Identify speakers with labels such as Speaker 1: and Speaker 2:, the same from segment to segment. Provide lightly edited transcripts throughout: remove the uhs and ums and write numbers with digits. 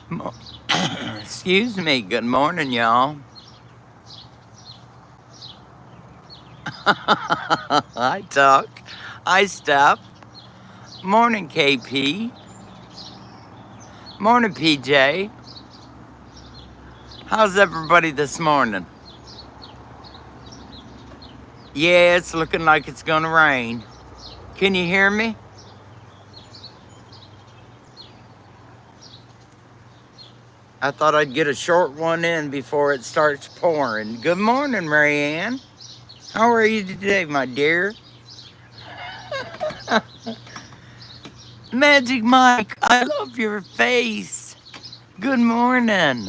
Speaker 1: Mo- Excuse me. Good morning, y'all. I Tuck. I Step. Morning, KP. Morning, PJ. How's everybody this morning? Yeah, it's looking like it's gonna rain. Can you hear me? I thought I'd get a short one in before it starts pouring. Good morning, Marianne. How are you today, my dear? Magic Mike, I love your face. Good morning.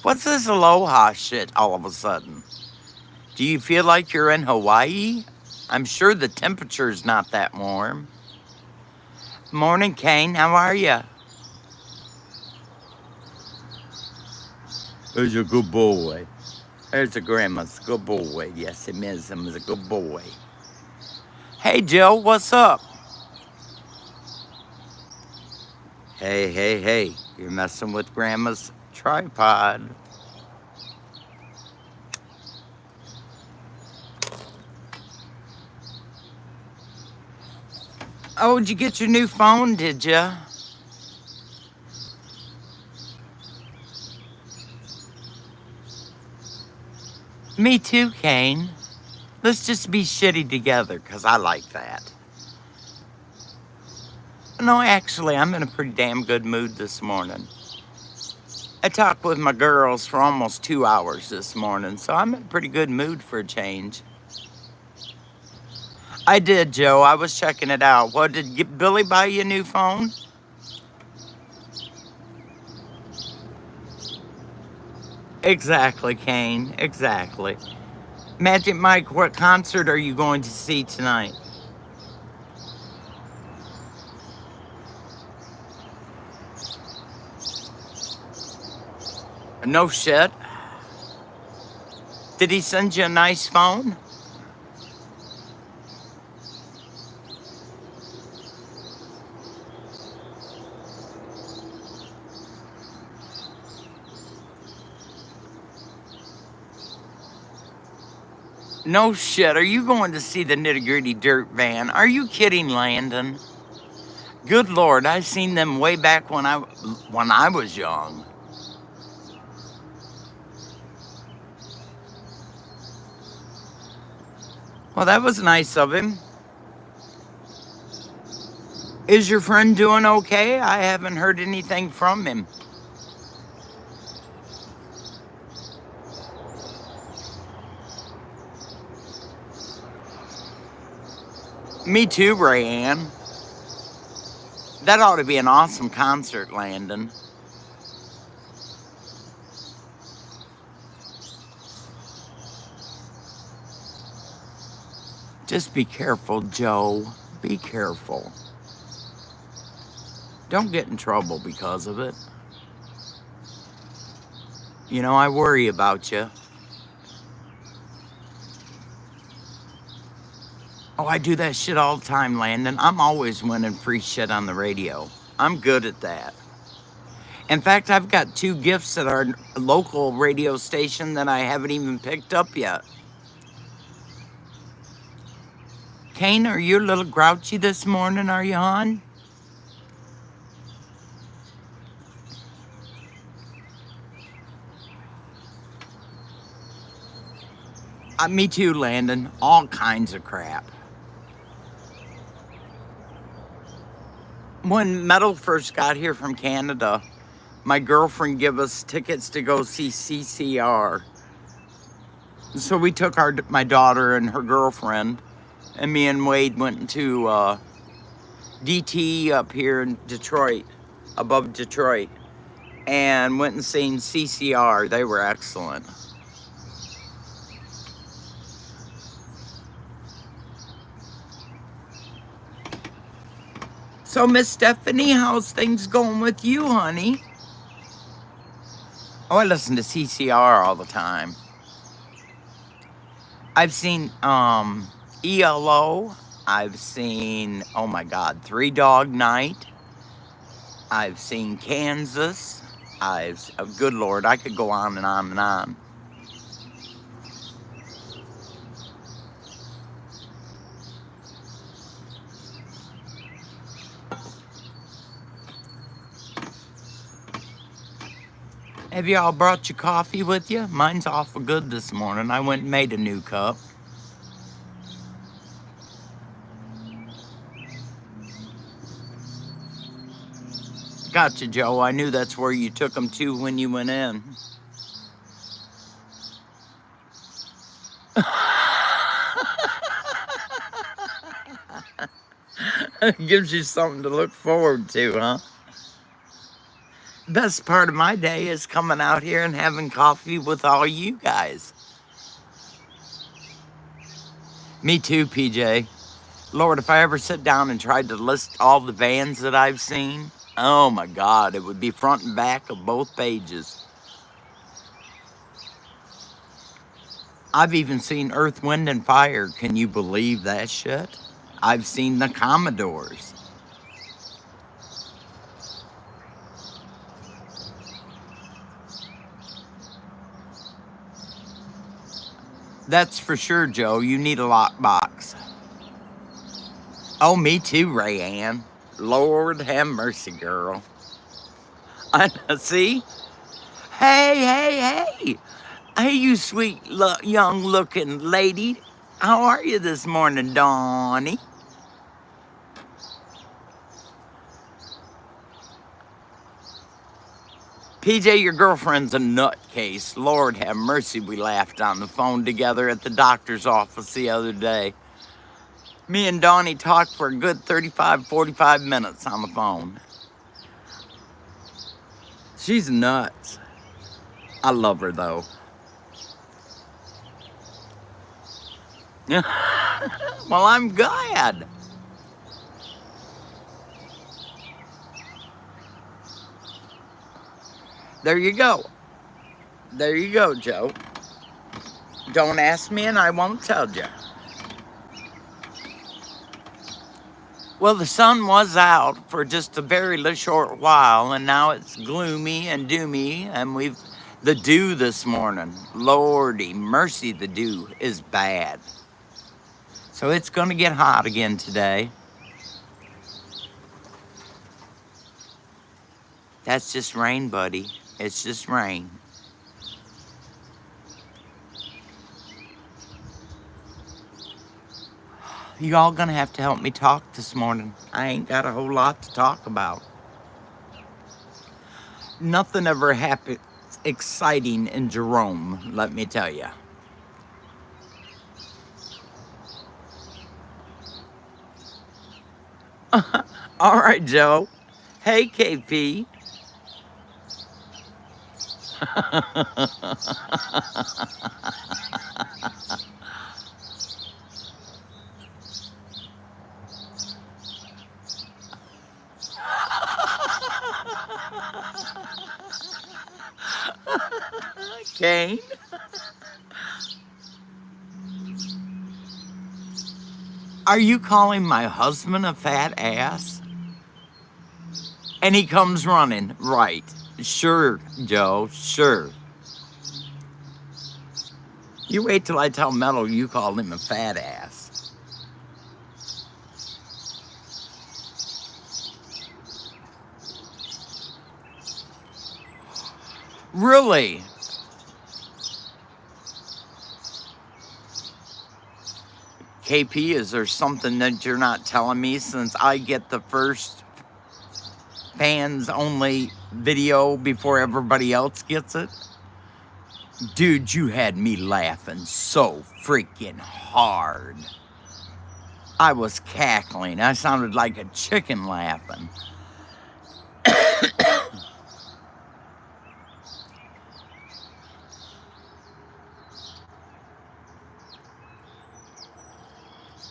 Speaker 1: What's this aloha shit all of a sudden? Do you feel like you're in Hawaii? I'm sure the temperature's not that warm. Morning, Kane. How are you? He's a good boy. There's a grandma's good boy. Yes, it is. Him is a good boy. Hey, Jill. What's up? Hey, hey, hey. You're messing with grandma's tripod. Oh, did you get your new phone, did you? Me too, Kane. Let's just be shitty together, because I like that. No, actually, I'm in a pretty damn good mood this morning. I talked with my girls for almost 2 hours this morning, so I'm in a pretty good mood for a change. I did, Joe. I was checking it out. What, did Billy buy you a new phone? Exactly, Kane. Exactly. Magic Mike, what concert are you going to see tonight? No shit. Did he send you a nice phone? No shit. Are you going to see the Nitty Gritty Dirt Band? Are you kidding, Landon? Good Lord, I seen them way back when I was young. Well, that was nice of him. Is your friend doing okay? I haven't heard anything from him. Me too, Rayanne. That ought to be an awesome concert, Landon. Just be careful, Joe. Be careful. Don't get in trouble because of it. You know, I worry about you. Oh, I do that shit all the time, Landon. I'm always winning free shit on the radio. I'm good at that. In fact, I've got 2 gifts at our local radio station that I haven't even picked up yet. Kane, are you a little grouchy this morning? Are you on? Me too, Landon. All kinds of crap. When Metal first got here from Canada, my girlfriend gave us tickets to go see CCR. So we took my daughter and her girlfriend, and me and Wade went to DT up here in Detroit, above Detroit, and went and seen CCR. They were excellent. So, Miss Stephanie, how's things going with you, honey? Oh, I listen to CCR all the time. I've seen ELO. I've seen, oh my God, Three Dog Night. I've seen Kansas. Ives. Oh, good Lord, I could go on and on and on. Have y'all brought your coffee with you? Mine's awful good this morning. I went and made a new cup. Gotcha, Joe. I knew that's where you took them to when you went in. Gives you something to look forward to, huh? Best part of my day is coming out here and having coffee with all you guys. Me too, PJ. Lord, if I ever sit down and tried to list all the bands that I've seen, oh my God, it would be front and back of both pages. I've even seen Earth, Wind, and Fire. Can you believe that shit? I've seen the Commodores. That's for sure, Joe. You need a lockbox. Oh, me too, Rayanne. Lord have mercy, girl. I see. Hey. Hey, you sweet, young-looking lady. How are you this morning, Donnie? PJ, your girlfriend's a nutcase. Lord have mercy, we laughed on the phone together at the doctor's office the other day. Me and Donnie talked for a good 35, 45 minutes on the phone. She's nuts. I love her, though. Well, I'm glad. There you go. There you go, Joe. Don't ask me and I won't tell you. Well, the sun was out for just a very short while, and now it's gloomy and doomy, and the dew this morning. Lordy mercy, the dew is bad. So it's going to get hot again today. That's just rain, buddy. It's just rain. You all gonna have to help me talk this morning. I ain't got a whole lot to talk about. Nothing ever happens exciting in Jerome, let me tell you. All right, Joe. Hey, KP. Kane? Are you calling my husband a fat ass? And he comes running. Right. Sure, Joe. Sure. You wait till I tell Metal you called him a fat ass. Really? KP, is there something that you're not telling me since I get the first fans only video before everybody else gets it? Dude, you had me laughing so freaking hard. I was cackling. I sounded like a chicken laughing.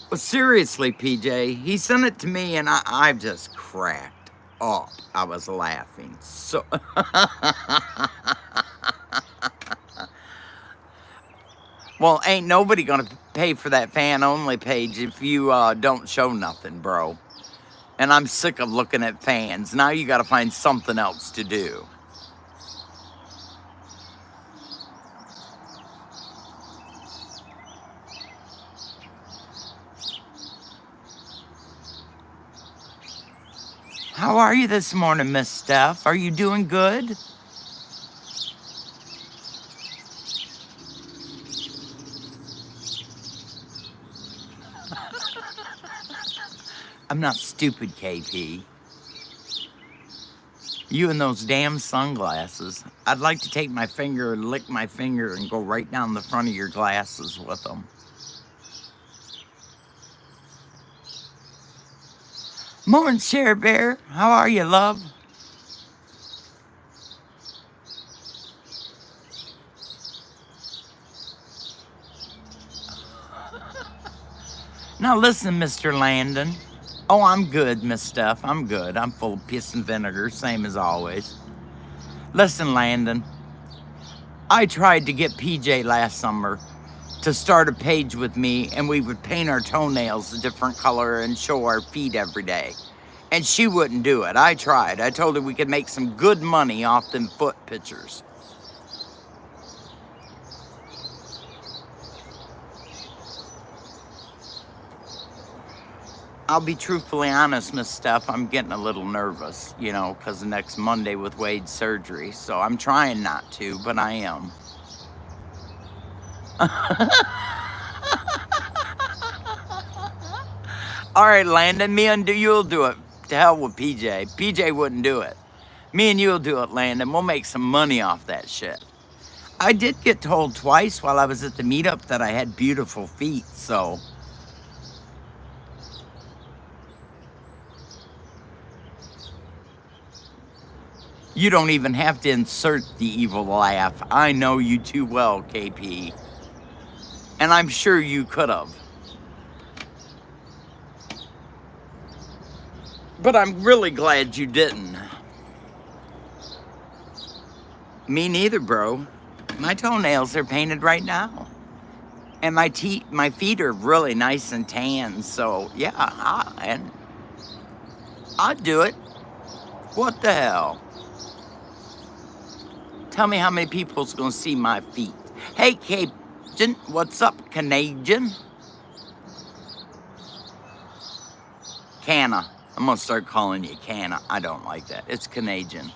Speaker 1: But seriously, PJ, he sent it to me and I just cracked up. I was laughing so... Well, ain't nobody gonna pay for that fan-only page if you don't show nothing, bro. And I'm sick of looking at fans. Now you gotta find something else to do. How are you this morning, Miss Steph? Are you doing good? I'm not stupid, KP. You and those damn sunglasses. I'd like to take my finger and lick my finger and go right down the front of your glasses with them. Morning, Share Bear. How are you, love? Now listen, Mr. Landon. Oh, I'm good, Miss Steph. I'm good. I'm full of piss and vinegar, same as always. Listen, Landon. I tried to get PJ last summer to start a page with me, and we would paint our toenails a different color and show our feet every day. And she wouldn't do it. I tried. I told her we could make some good money off them foot pictures. I'll be truthfully honest, Miss Steph, I'm getting a little nervous, you know, because the next Monday with Wade's surgery. So I'm trying not to, but I am. All right, Landon, me and you'll do it. To hell with PJ. PJ wouldn't do it. Me and you'll do it, Landon. We'll make some money off that shit. I did get told twice while I was at the meetup that I had beautiful feet, so... You don't even have to insert the evil laugh. I know you too well, KP. And I'm sure you could have. But I'm really glad you didn't. Me neither, bro. My toenails are painted right now. And my feet are really nice and tan, so yeah, I'd do it. What the hell? Tell me how many people's gonna see my feet. Hey, Cajun, what's up, Canadian? Canna. I'm gonna start calling you Canna. I don't like that. It's Canadian.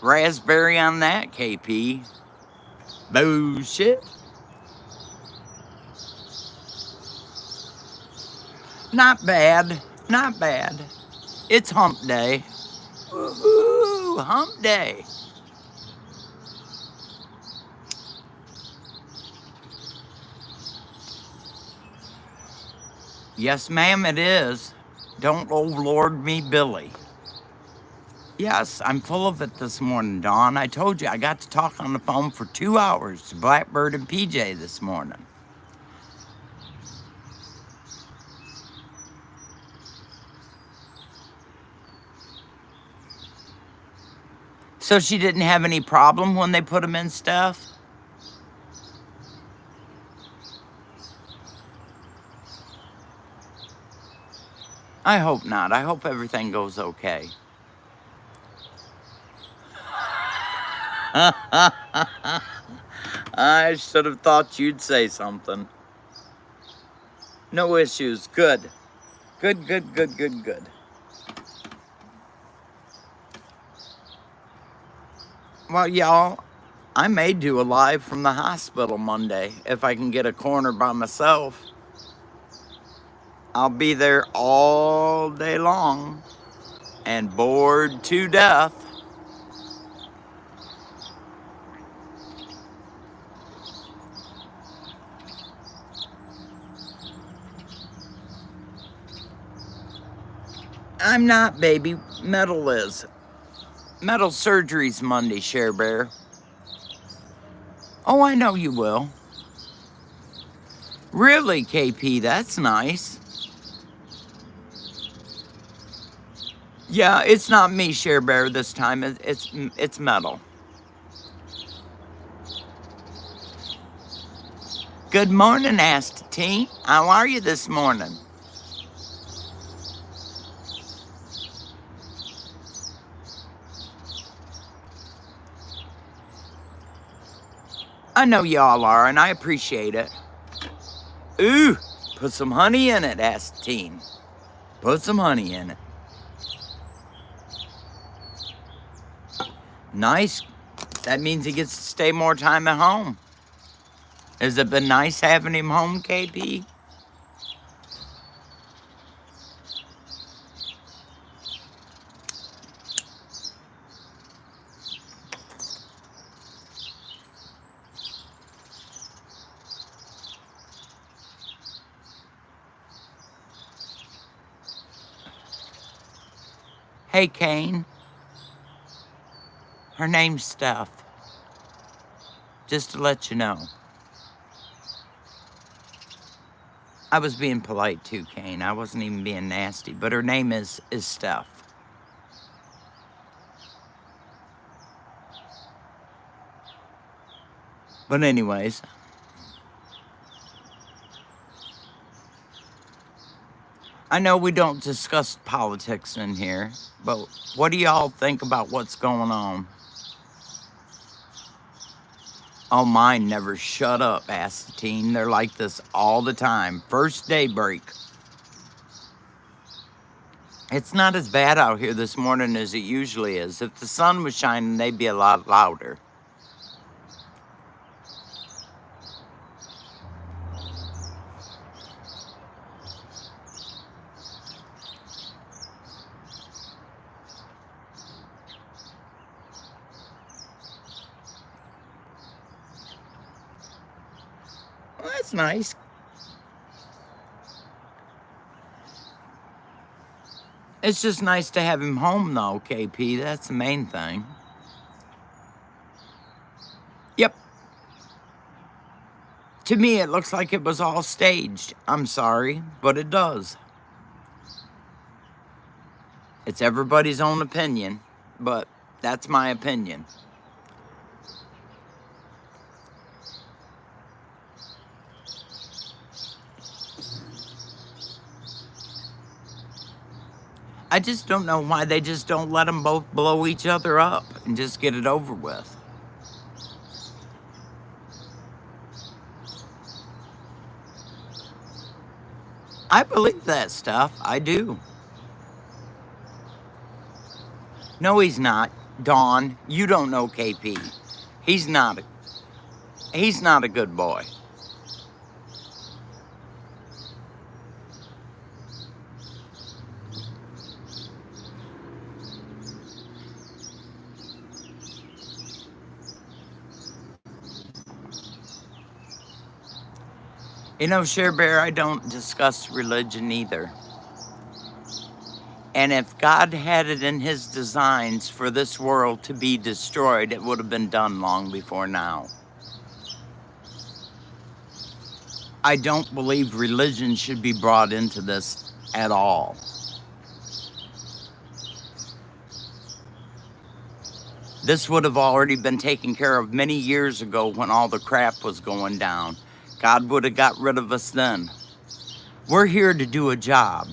Speaker 1: Raspberry on that, KP. Bullshit. Not bad. Not bad. It's hump day. Woohoo! Hump day. Yes, ma'am, it is. Don't overlord me, Billy. Yes, I'm full of it this morning, Dawn. I told you I got to talk on the phone for 2 hours to Blackbird and PJ this morning. So she didn't have any problem when they put them in stuff? I hope not. I hope everything goes okay. I should have thought you'd say something. No issues. Good. Good, good, good, good, good. Well, y'all, I may do a live from the hospital Monday if I can get a corner by myself. I'll be there all day long and bored to death. I'm not, baby. Metal is. Metal surgery's Monday, Share Bear. Oh, I know you will. Really, KP? That's nice. Yeah, it's not me, Share Bear, this time. It's Metal. Good morning, Ast T. How are you this morning? I know y'all are, and I appreciate it. Ooh, Put some honey in it, asked the teen. Put some honey in it. Nice. That means he gets to stay more time at home. Has it been nice having him home, KP? Hey, Kane. Her name's Steph. Just to let you know. I was being polite too, Kane. I wasn't even being nasty, but her name is Steph. But anyways, I know we don't discuss politics in here, but what do y'all think about what's going on? Oh, mine never shut up, asked the teen. They're like this all the time. First day break. It's not as bad out here this morning as it usually is. If the sun was shining, they'd be a lot louder. Well, that's nice. It's just nice to have him home, though, KP. That's the main thing. Yep. To me, it looks like it was all staged. I'm sorry, but it does. It's everybody's own opinion, but that's my opinion. I just don't know why they just don't let them both blow each other up and just get it over with. I believe that stuff. I do. No, he's not. Dawn, you don't know KP. He's not a good boy. You know, Share Bear, I don't discuss religion either. And if God had it in his designs for this world to be destroyed, it would have been done long before now. I don't believe religion should be brought into this at all. This would have already been taken care of many years ago when all the crap was going down. God would have got rid of us then. We're here to do a job.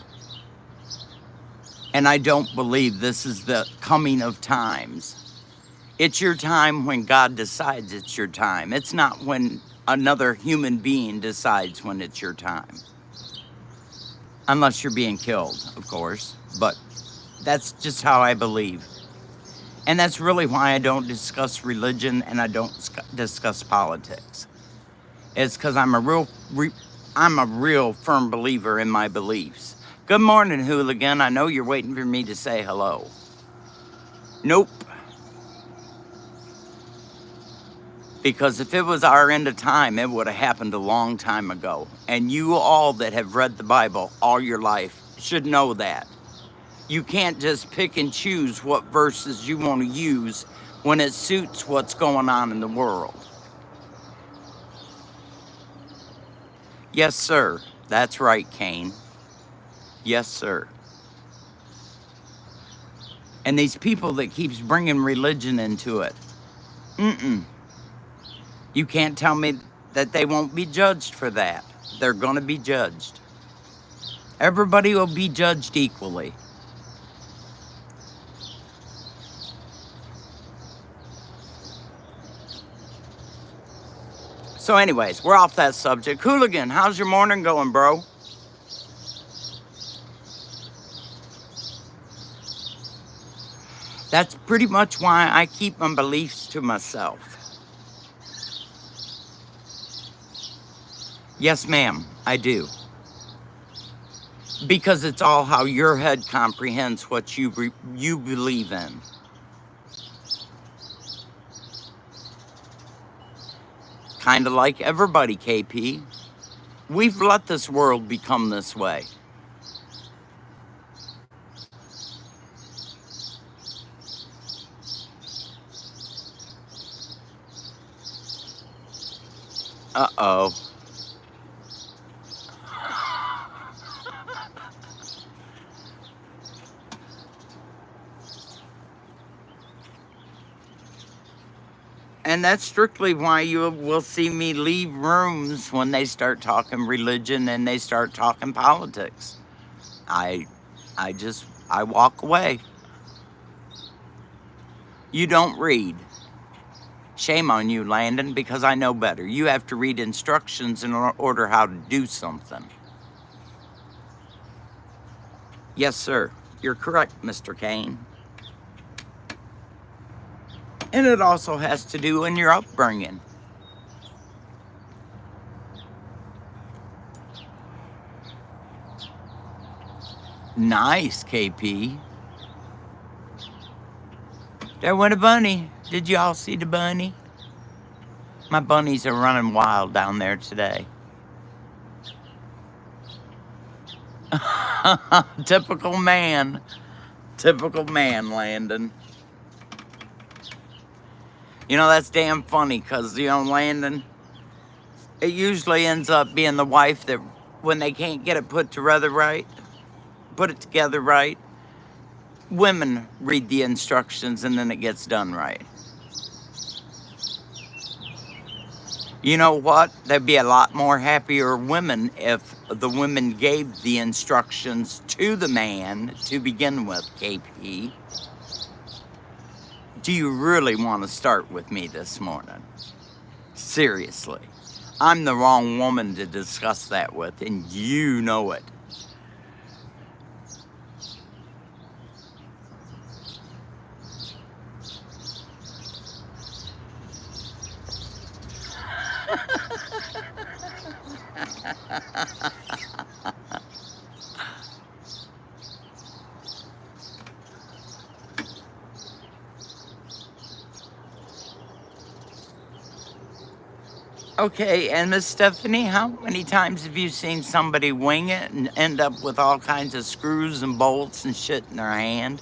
Speaker 1: And I don't believe this is the coming of times. It's your time when God decides it's your time. It's not when another human being decides when it's your time. Unless you're being killed, of course. But that's just how I believe. And that's really why I don't discuss religion and I don't discuss politics. It's because I'm a real firm believer in my beliefs. Good morning, hooligan. I know you're waiting for me to say hello. Nope. Because if it was our end of time, it would have happened a long time ago. And you all that have read the Bible all your life should know that. You can't just pick and choose what verses you want to use when it suits what's going on in the world. Yes, sir. That's right, Kane. Yes, sir. And these people that keeps bringing religion into it. You can't tell me that they won't be judged for that. They're going to be judged. Everybody will be judged equally. So anyways, we're off that subject. Hooligan, how's your morning going, bro? That's pretty much why I keep my beliefs to myself. Yes, ma'am, I do. Because it's all how your head comprehends what you believe in. Kind of like everybody, KP. We've let this world become this way. Uh-oh. And that's strictly why you will see me leave rooms when they start talking religion and they start talking politics. I I walk away. You don't read. Shame on you, Landon, because I know better. You have to read instructions in order how to do something. Yes, sir. You're correct, Mr. Kane. And it also has to do in your upbringing. Nice, KP. There went a bunny. Did y'all see the bunny? My bunnies are running wild down there today. Typical man. Typical man, Landon. You know, that's damn funny because, you know, Landon, it usually ends up being the wife that when they can't get it put together right, women read the instructions and then it gets done right. You know what? There'd be a lot more happier women if the women gave the instructions to the man to begin with, KP. Do you really want to start with me this morning? Seriously. I'm the wrong woman to discuss that with, and you know it. Okay, and Miss Stephanie, how many times have you seen somebody wing it and end up with all kinds of screws and bolts and shit in their hand?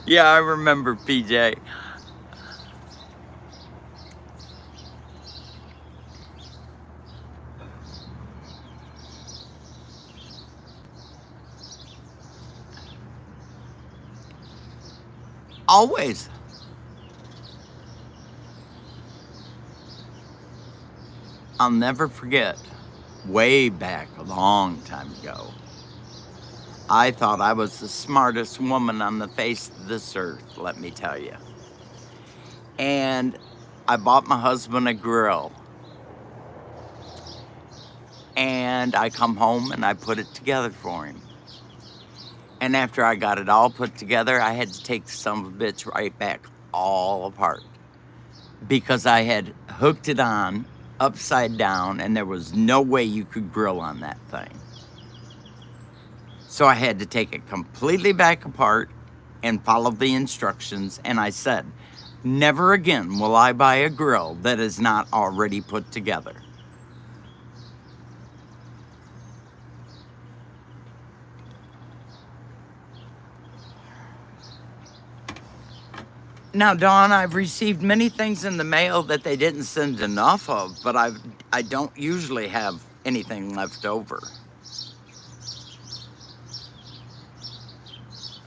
Speaker 1: Yeah, I remember, PJ. Always. I'll never forget, way back a long time ago, I thought I was the smartest woman on the face of this earth, let me tell you. And I bought my husband a grill. And I come home and I put it together for him. And after I got it all put together, I had to take the son of a bitch right back all apart. Because I had hooked it on upside down and there was no way you could grill on that thing. So I had to take it completely back apart and follow the instructions. And I said, never again will I buy a grill that is not already put together. Now, Dawn, I've received many things in the mail that they didn't send enough of, but I don't usually have anything left over.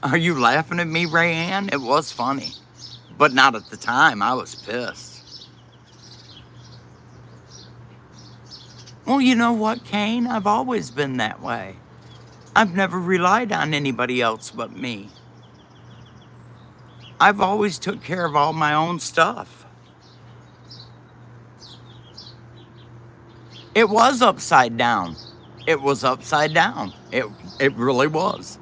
Speaker 1: Are you laughing at me, Rayanne? It was funny, but not at the time. I was pissed. Well, you know what, Kane? I've always been that way. I've never relied on anybody else but me. I've always took care of all my own stuff. It was upside down. It was upside down. It really was.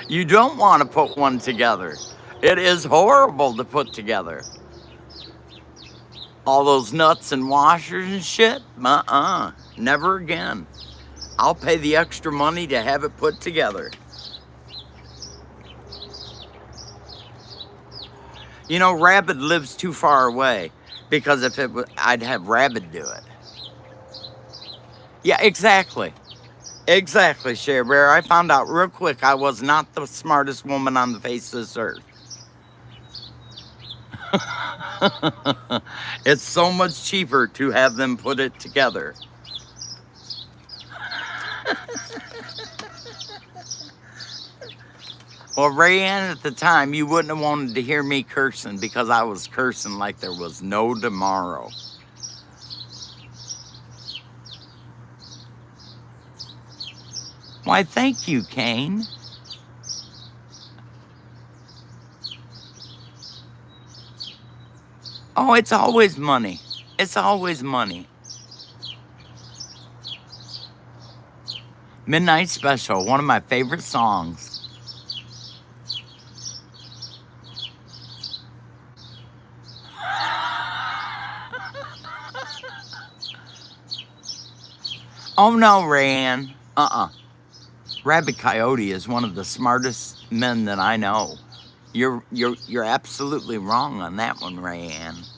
Speaker 1: You don't want to put one together. It is horrible to put together. All those nuts and washers and shit? Never again. I'll pay the extra money to have it put together. You know, Rabbit lives too far away, because if it was, I'd have Rabbit do it. Yeah, exactly. Exactly, Share Bear. I found out real quick I was not the smartest woman on the face of this earth. It's so much cheaper to have them put it together. Well, Rayanne, at the time, you wouldn't have wanted to hear me cursing, because I was cursing like there was no tomorrow. Why, thank you, Kane. Oh, it's always money. It's always money. Midnight Special, one of my favorite songs. Oh no, Rayanne. Rabbit Coyote is one of the smartest men that I know. You're absolutely wrong on that one, Rayanne.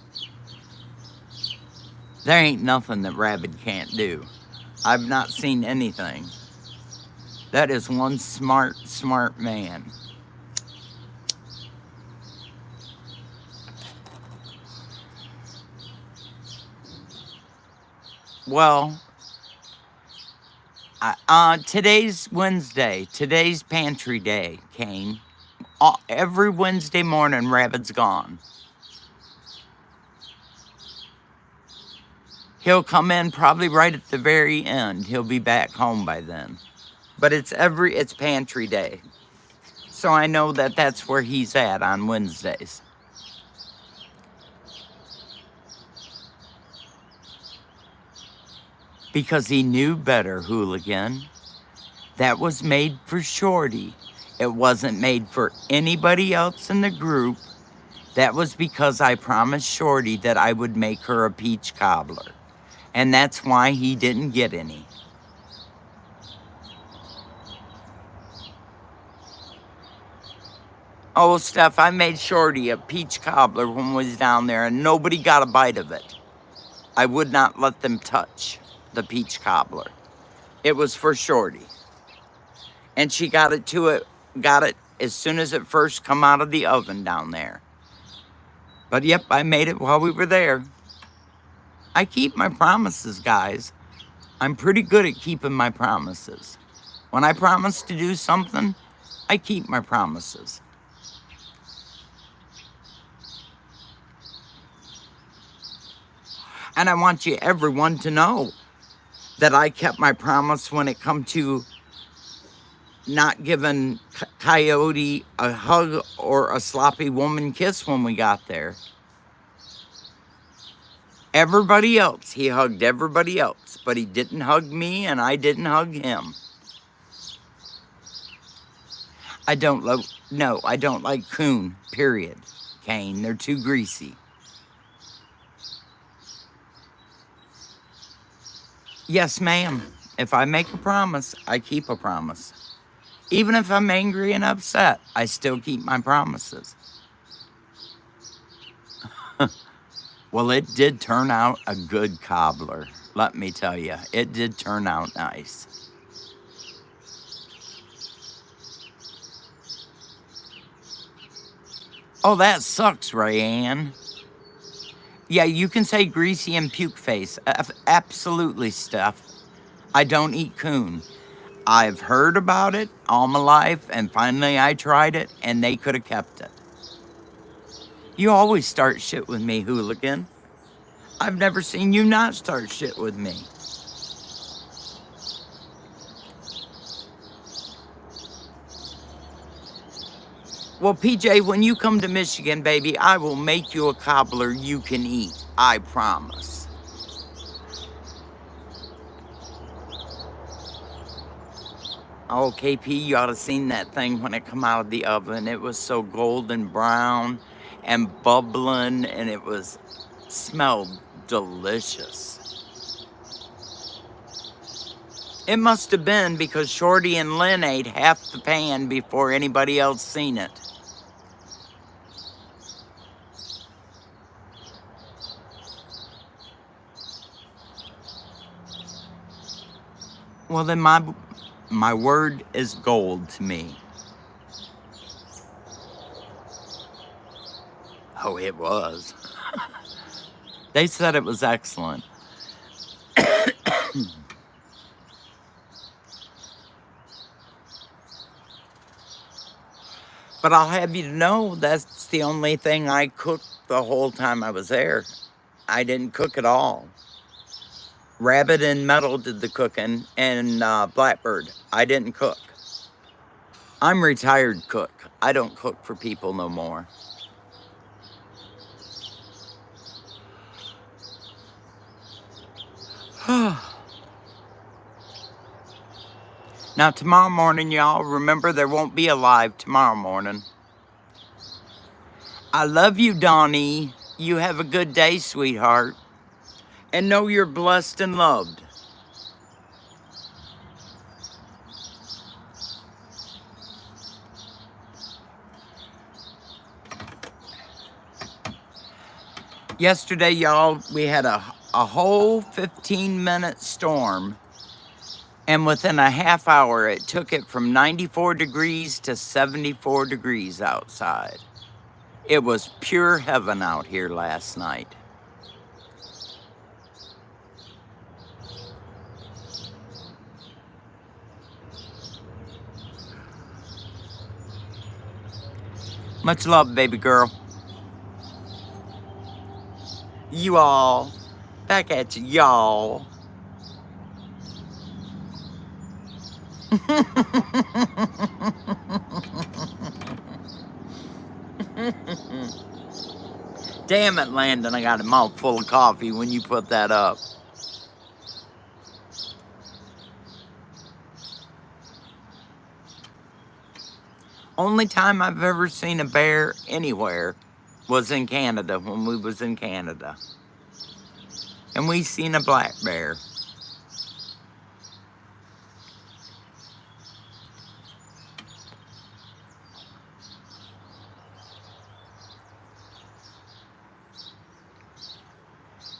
Speaker 1: There ain't nothing that Rabbit can't do. I've not seen anything. That is one smart, smart man. Well, today's Wednesday. Today's pantry day, Kane. Every Wednesday morning, Rabbit's gone. He'll come in probably right at the very end. He'll be back home by then. But it's pantry day. So I know that that's where he's at on Wednesdays. Because he knew better, hooligan. That was made for Shorty. It wasn't made for anybody else in the group. That was because I promised Shorty that I would make her a peach cobbler. And that's why he didn't get any. Oh, Steph, I made Shorty a peach cobbler when we was down there, and nobody got a bite of it. I would not let them touch the peach cobbler. It was for Shorty. And she got it as soon as it first come out of the oven down there. But yep, I made it while we were there. I keep my promises, guys. I'm pretty good at keeping my promises. When I promise to do something, I keep my promises. And I want everyone to know that I kept my promise when it come to not giving Coyote a hug or a sloppy woman kiss when we got there. Everybody else, he hugged everybody else, but he didn't hug me and I didn't hug him. I don't like coon, period, Kane. They're too greasy. Yes, ma'am. If I make a promise, I keep a promise. Even if I'm angry and upset, I still keep my promises. Well, it did turn out a good cobbler. Let me tell you, it did turn out nice. Oh, that sucks, Rayanne. Yeah, you can say greasy and puke face. Absolutely, Steph. I don't eat coon. I've heard about it all my life, and finally I tried it, and they could have kept it. You always start shit with me, hooligan. I've never seen you not start shit with me. Well, PJ, when you come to Michigan, baby, I will make you a cobbler you can eat. I promise. Oh, KP, you ought to seen that thing when it come out of the oven. It was so golden brown and bubbling, and it was smelled delicious. It must have been because Shorty and Lynn ate half the pan before anybody else seen it. Well, then my word is gold to me. Oh, it was. They said it was excellent. But I'll have you to know that's the only thing I cooked the whole time I was there. I didn't cook at all. Rabbit and Metal did the cooking, and Blackbird. I didn't cook. I'm retired cook. I don't cook for people no more. Now, tomorrow morning, y'all, remember there won't be a live tomorrow morning. I love you, Donnie. You have a good day, sweetheart. And know you're blessed and loved. Yesterday, y'all, we had a whole 15-minute storm. And within a half hour, it took it from 94 degrees to 74 degrees outside. It was pure heaven out here last night. Much love, baby girl. You all. Back at you, y'all. Damn it, Landon, I got a mouth full of coffee when you put that up. Only time I've ever seen a bear anywhere was in Canada, when we was in Canada. And we seen a black bear.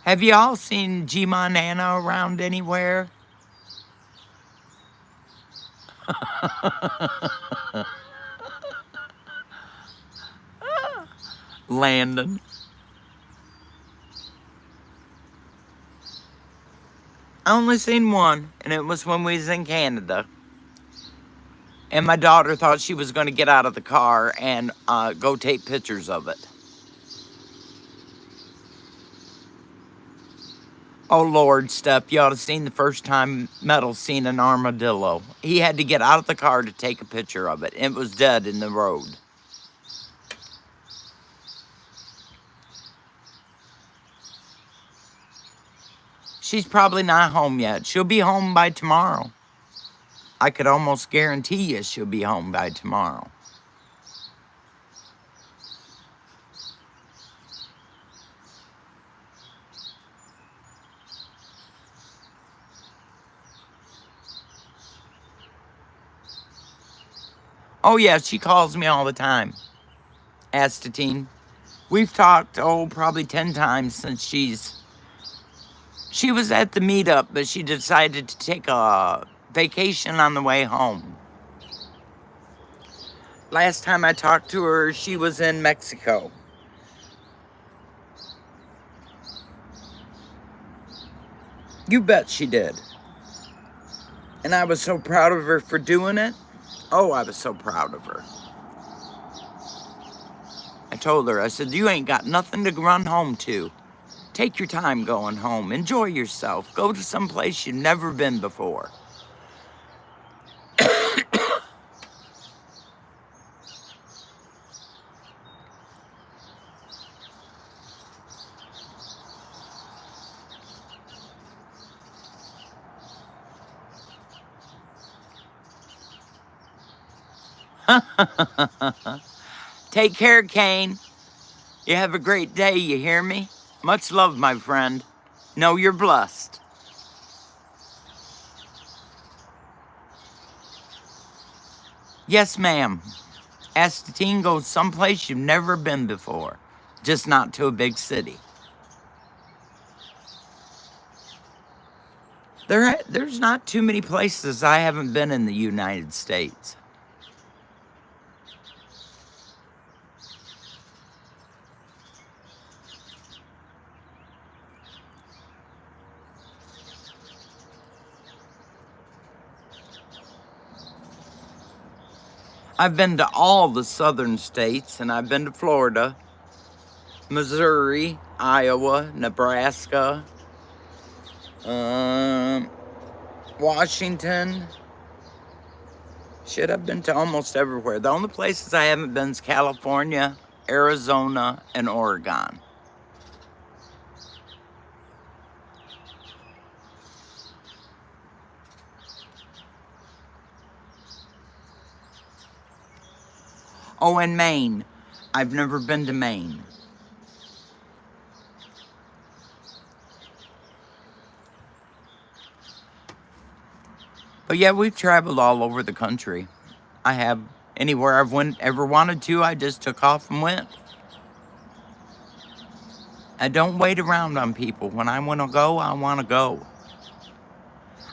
Speaker 1: Have you all seen G-Man Anna around anywhere? Landon. I only seen one, and it was when we was in Canada. And my daughter thought she was going to get out of the car and go take pictures of it. Oh, Lord, Steph, you ought to have seen the first time Metal seen an armadillo. He had to get out of the car to take a picture of it. It was dead in the road. She's probably not home yet. She'll be home by tomorrow. I could almost guarantee you she'll be home by tomorrow. Oh, yeah, she calls me all the time. Astatine. We've talked, probably 10 times since she was at the meetup, but she decided to take a vacation on the way home. Last time I talked to her, she was in Mexico. You bet she did. And I was so proud of her for doing it. Oh, I was so proud of her. I told her, I said, you ain't got nothing to run home to. Take your time going home. Enjoy yourself. Go to some place you've never been before. Take care, Kane. You have a great day, you hear me? Much love, my friend. Know you're blessed. Yes, ma'am. Astatine goes someplace you've never been before, just not to a big city. There's not too many places I haven't been in the United States. I've been to all the southern states, and I've been to Florida, Missouri, Iowa, Nebraska, Washington. Shit, I've been to almost everywhere. The only places I haven't been is California, Arizona, and Oregon. Oh, and Maine. I've never been to Maine. But yeah, we've traveled all over the country. I have. Anywhere I've ever wanted to, I just took off and went. I don't wait around on people. When I want to go, I want to go.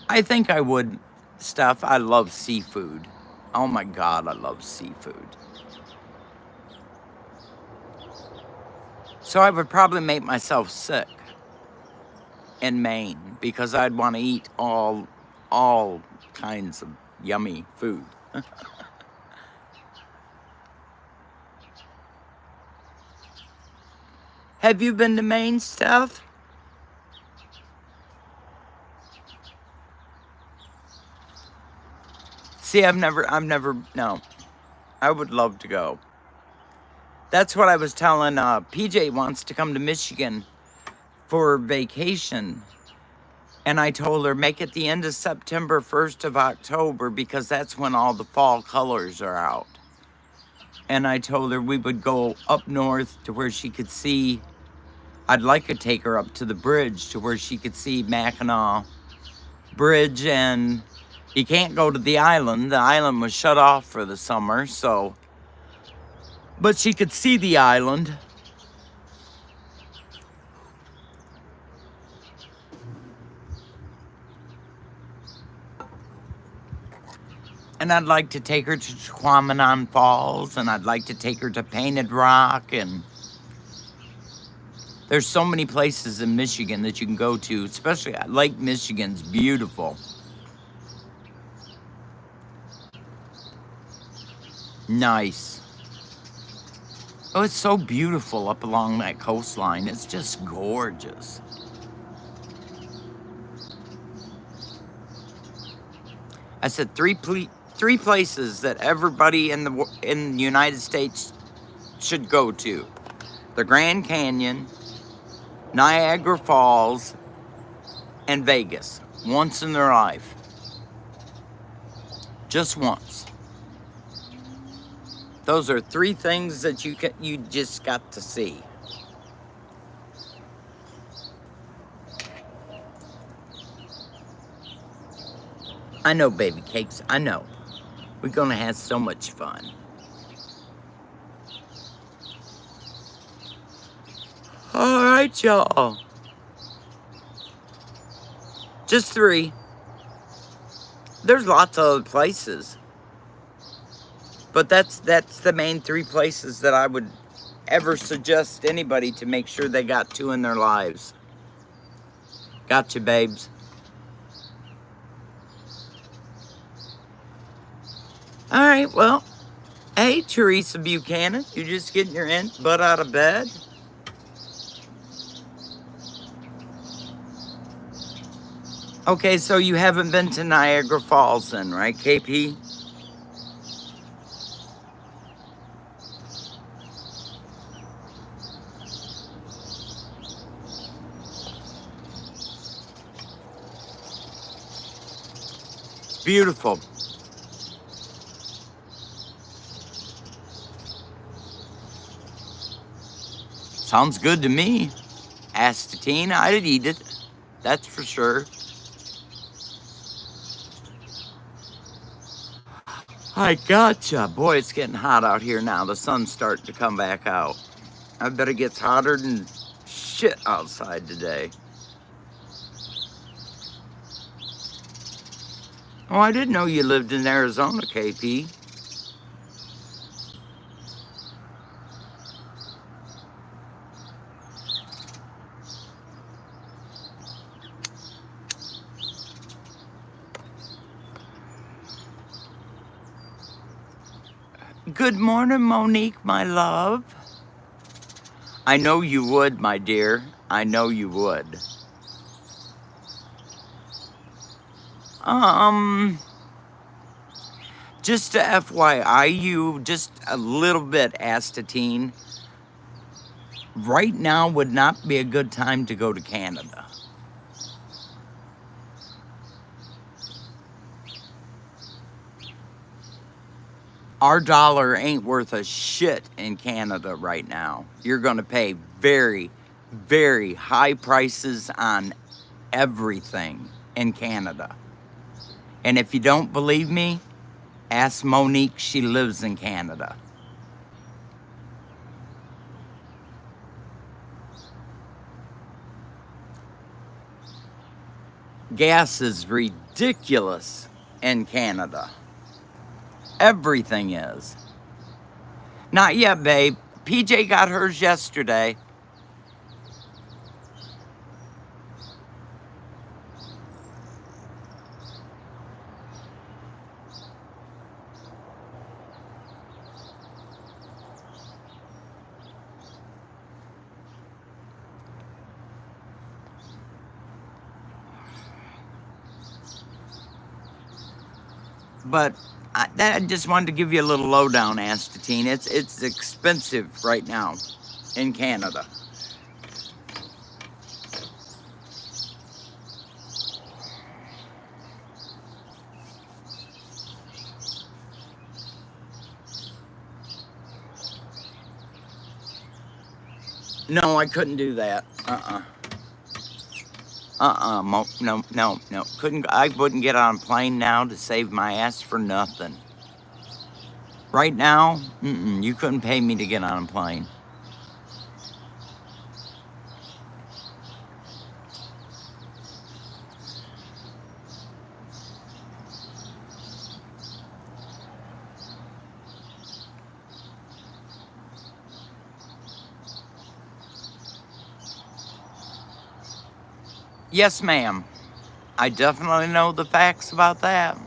Speaker 1: I think I would. Stuff. I love seafood. Oh my God, I love seafood. So I would probably make myself sick in Maine because I'd want to eat all kinds of yummy food. Have you been to Maine, Steph? See, no. I would love to go. That's what I was telling, PJ wants to come to Michigan for vacation. And I told her, make it the end of September, 1st of October, because that's when all the fall colors are out. And I told her we would go up north to where she could see, I'd like to take her up to the bridge to where she could see Mackinac Bridge, and you can't go to the island. The island was shut off for the summer, so, but she could see the island. And I'd like to take her to Squaminon Falls, and I'd like to take her to Painted Rock, and there's so many places in Michigan that you can go to, especially Lake Michigan's beautiful. Nice. Oh, it's so beautiful up along that coastline. It's just gorgeous. I said three places that everybody in the United States should go to: the Grand Canyon, Niagara Falls, and Vegas, once in their life. Just once. Those are three things that you just got to see. I know, baby cakes, I know. We're gonna have so much fun. All right, y'all. Just three. There's lots of other places, but that's the main three places that I would ever suggest anybody to make sure they got to in their lives. Gotcha, babes. All right, well, hey, Teresa Buchanan, you just getting your butt out of bed? Okay, so you haven't been to Niagara Falls then, right, KP? It's beautiful. Sounds good to me. Astatine, I'd eat it. That's for sure. I gotcha. Boy, it's getting hot out here now. The sun's starting to come back out. I bet it gets hotter than shit outside today. Oh, I didn't know you lived in Arizona, KP. Good morning, Monique, my love. I know you would, my dear. I know you would. Just to FYI you, just a little bit, Astatine. Right now would not be a good time to go to Canada. Our dollar ain't worth a shit in Canada right now. You're going to pay very, very high prices on everything in Canada. And if you don't believe me, ask Monique. She lives in Canada. Gas is ridiculous in Canada. Everything is. Not yet, babe. PJ got hers yesterday. But I just wanted to give you a little lowdown, Astatine. It's expensive right now in Canada. No, I couldn't do that. No. Couldn't. I wouldn't get on a plane now to save my ass for nothing. Right now, you couldn't pay me to get on a plane. Yes, ma'am. I definitely know the facts about that.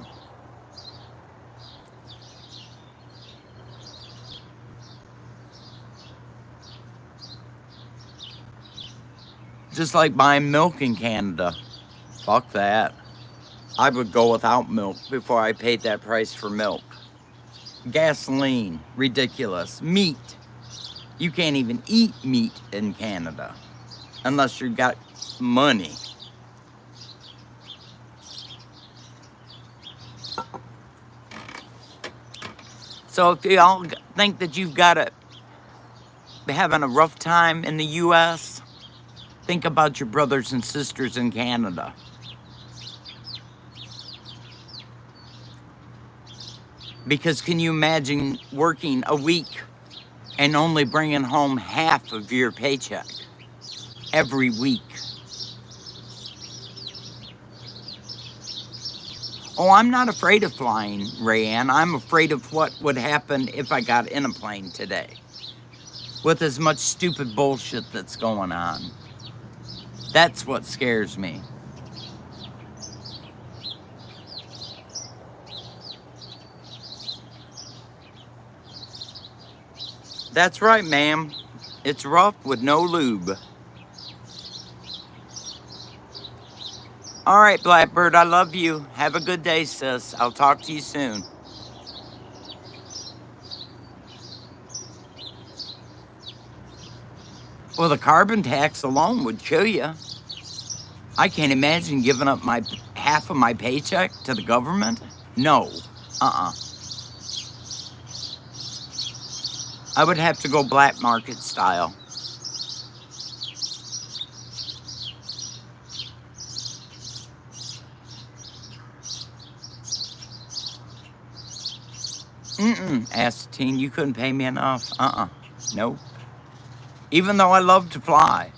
Speaker 1: Just like buying milk in Canada. Fuck that. I would go without milk before I paid that price for milk. Gasoline, ridiculous. Meat. You can't even eat meat in Canada unless you've got money. So if y'all think that you've got to be having a rough time in the U.S., think about your brothers and sisters in Canada. Because can you imagine working a week and only bringing home half of your paycheck every week? Oh, I'm not afraid of flying, Rayanne. I'm afraid of what would happen if I got in a plane today. With as much stupid bullshit that's going on. That's what scares me. That's right, ma'am. It's rough with no lube. All right, Blackbird, I love you. Have a good day, sis. I'll talk to you soon. Well, the carbon tax alone would kill you. I can't imagine giving up my half of my paycheck to the government. No. I would have to go black market style. Astatine, you couldn't pay me enough. Nope. Even though I love to fly.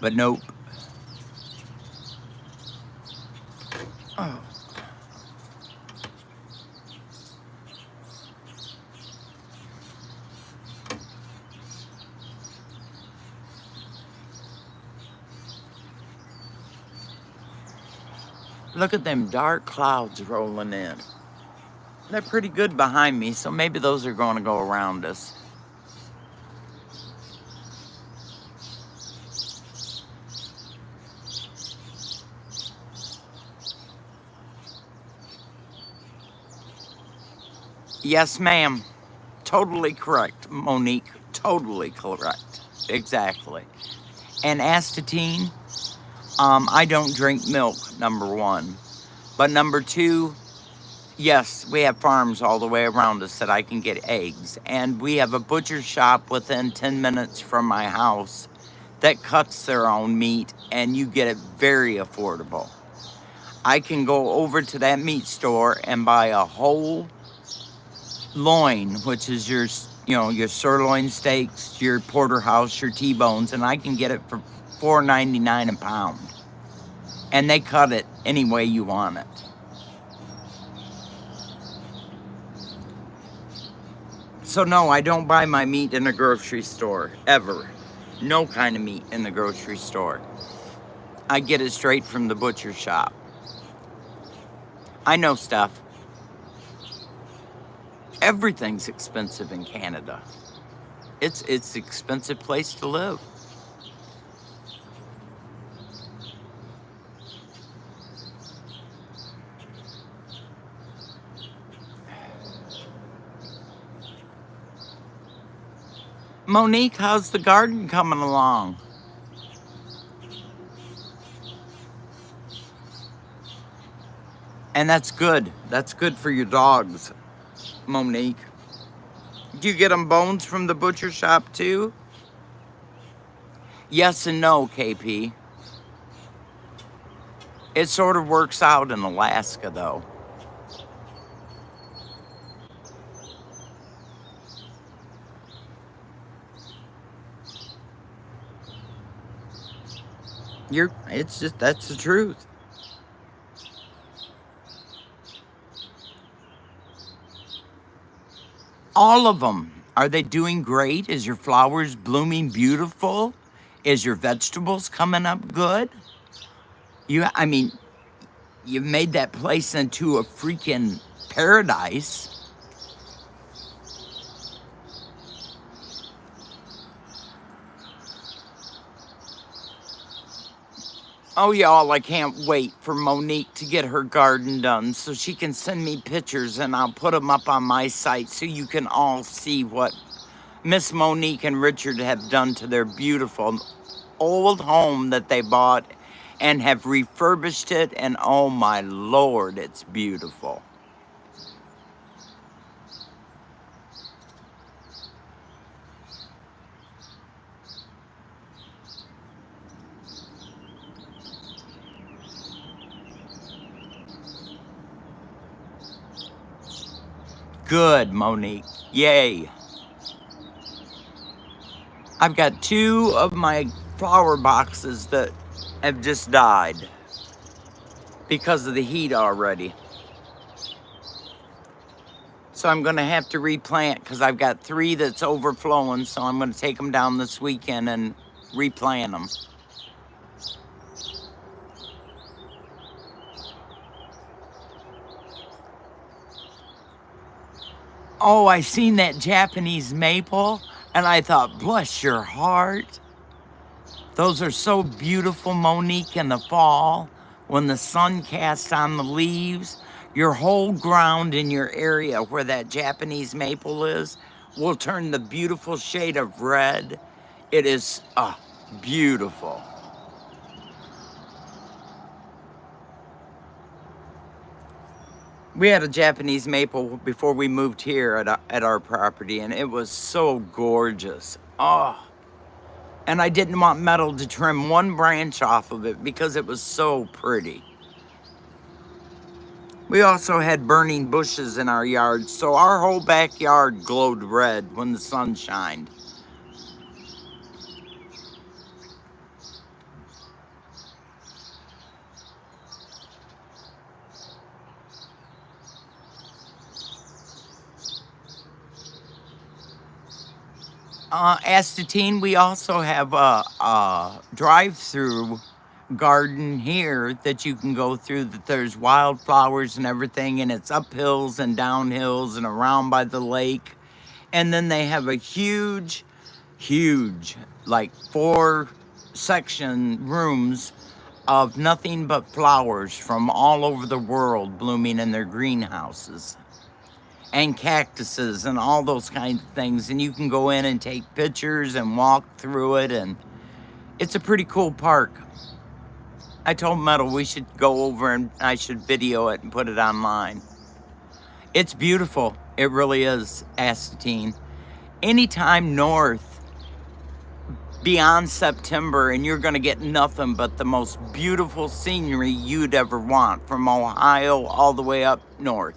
Speaker 1: But nope. Oh. Look at them dark clouds rolling in. They're pretty good behind me, so maybe those are going to go around us. Yes, ma'am. Totally correct, Monique. Totally correct. Exactly. And Astatine, I don't drink milk, number one. But number two, yes, we have farms all the way around us that I can get eggs. And we have a butcher shop within 10 minutes from my house that cuts their own meat, and you get it very affordable. I can go over to that meat store and buy a whole loin, which is your, your sirloin steaks, your porterhouse, your T-bones, and I can get it for $4.99 a pound. And they cut it any way you want it. So no, I don't buy my meat in a grocery store, ever. No kind of meat in the grocery store. I get it straight from the butcher shop. I know stuff. Everything's expensive in Canada. It's an expensive place to live. Monique, how's the garden coming along? And that's good. That's good for your dogs, Monique. Do you get them bones from the butcher shop too? Yes and no, KP. It sort of works out in Alaska, though. That's the truth. All of them. Are they doing great? Is your flowers blooming beautiful? Is your vegetables coming up good? You've made that place into a freaking paradise. Oh, y'all, I can't wait for Monique to get her garden done so she can send me pictures and I'll put them up on my site so you can all see what Miss Monique and Richard have done to their beautiful old home that they bought and have refurbished it. And oh my Lord, it's beautiful. Good, Monique. Yay. I've got 2 of my flower boxes that have just died because of the heat already. So I'm going to have to replant because I've got 3 that's overflowing. So I'm going to take them down this weekend and replant them. Oh, I seen that Japanese maple and I thought, bless your heart. Those are so beautiful, Monique, in the fall when the sun casts on the leaves. Your whole ground in your area where that Japanese maple is will turn the beautiful shade of red. It is beautiful. We had a Japanese maple before we moved here at our property, and it was so gorgeous. Oh, and I didn't want Metal to trim one branch off of it because it was so pretty. We also had burning bushes in our yard, so our whole backyard glowed red when the sun shined. Astatine, we also have a drive-through garden here that you can go through, that there's wildflowers and everything, and it's up hills and down hills and around by the lake. And then they have a huge, like 4-section rooms of nothing but flowers from all over the world blooming in their greenhouses, and cactuses and all those kinds of things. And you can go in and take pictures and walk through it, and it's a pretty cool park. I told Metal we should go over and I should video it and put it online. It's beautiful. It really is, Astatine. Anytime north beyond September, and you're going to get nothing but the most beautiful scenery you'd ever want, from Ohio all the way up north.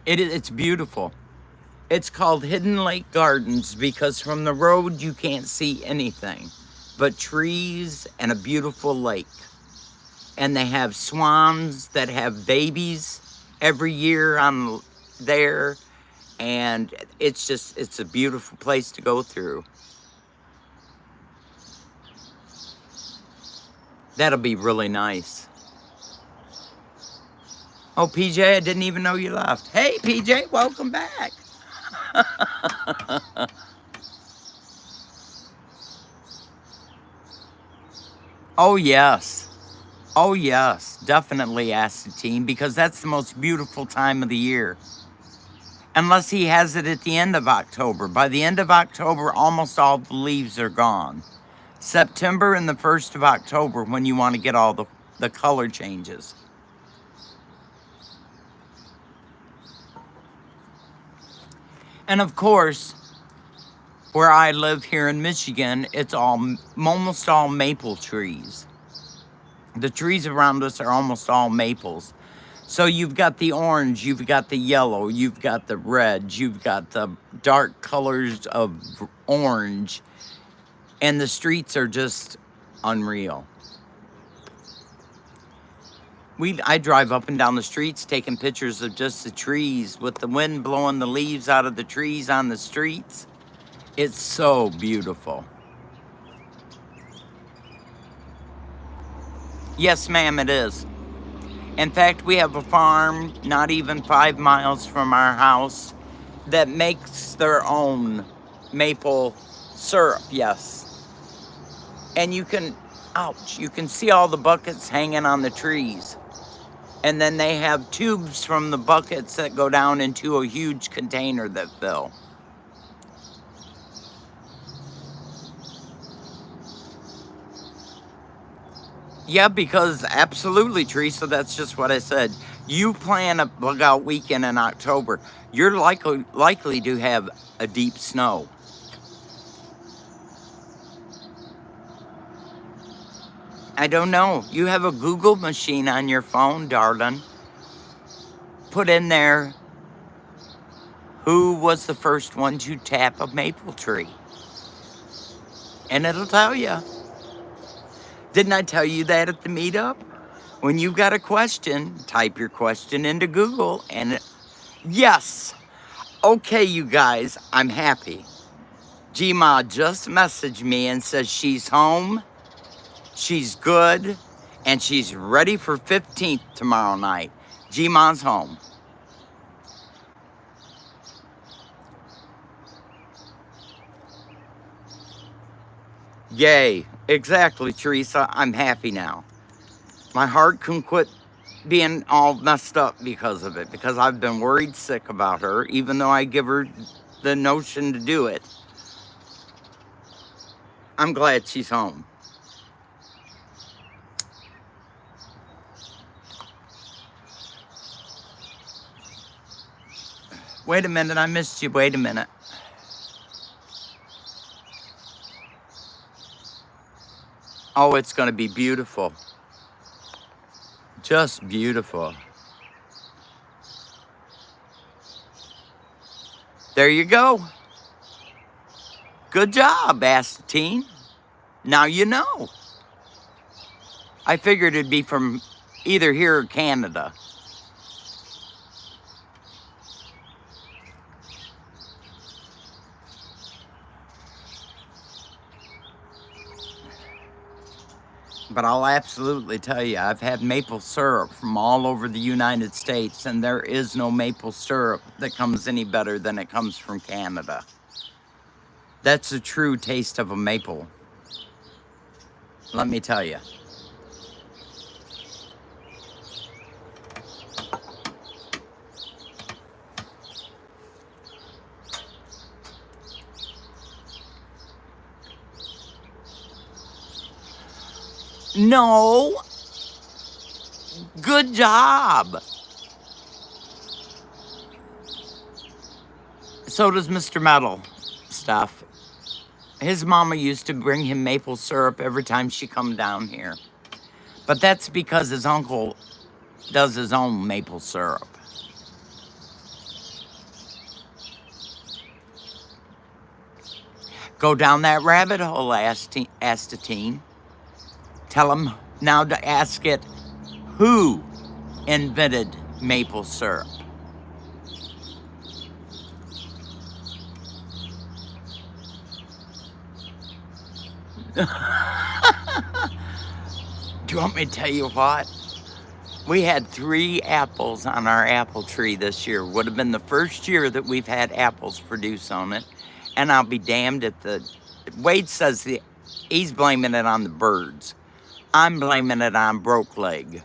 Speaker 1: It's beautiful. It's called Hidden Lake Gardens because from the road you can't see anything but trees and a beautiful lake. And they have swans that have babies every year on there. And it's a beautiful place to go through. That'll be really nice. Oh, PJ, I didn't even know you left. Hey, PJ, welcome back. Oh, yes. Oh, yes. Definitely Astatine, because that's the most beautiful time of the year. Unless he has it at the end of October. By the end of October, almost all the leaves are gone. September and the 1st of October when you want to get all the color changes. And of course, where I live here in Michigan, it's almost all maple trees. The trees around us are almost all maples. So you've got the orange, you've got the yellow, you've got the red, you've got the dark colors of orange, and the streets are just unreal. I drive up and down the streets taking pictures of just the trees with the wind blowing the leaves out of the trees on the streets. It's so beautiful. Yes, ma'am, it is. In fact, we have a farm not even 5 miles from our house that makes their own maple syrup, yes. And you can see all the buckets hanging on the trees. And then they have tubes from the buckets that go down into a huge container that fill. Yeah, because absolutely, Teresa, that's just what I said. You plan a bug out weekend in October, you're likely to have a deep snow. I don't know. You have a Google machine on your phone, darling. Put in there, who was the first one to tap a maple tree? And it'll tell you. Didn't I tell you that at the meetup? When you've got a question, type your question into Google and yes. Okay, you guys, I'm happy. G-Ma just messaged me and says she's home, she's good, and she's ready for 15th tomorrow night. G-Ma's home. Yay. Exactly, Teresa. I'm happy now. My heart can quit being all messed up because of it, because I've been worried sick about her, even though I give her the notion to do it. I'm glad she's home. Wait a minute, I missed you. Wait a minute. Oh, it's going to be beautiful. Just beautiful. There you go. Good job, Astatine. Now you know. I figured it'd be from either here or Canada. But I'll absolutely tell you, I've had maple syrup from all over the United States, and there is no maple syrup that comes any better than it comes from Canada. That's the true taste of a maple. Let me tell you. No. Good job. So does Mr. Metal stuff. His mama used to bring him maple syrup every time she come down here. But that's because his uncle does his own maple syrup. Go down that rabbit hole, Astatine. Tell him now to ask it, who invented maple syrup? Do you want me to tell you what? We had 3 apples on our apple tree this year. Would have been the first year that we've had apples produce on it. And I'll be damned if Wade says he's blaming it on the birds. I'm blaming it on Broke Leg.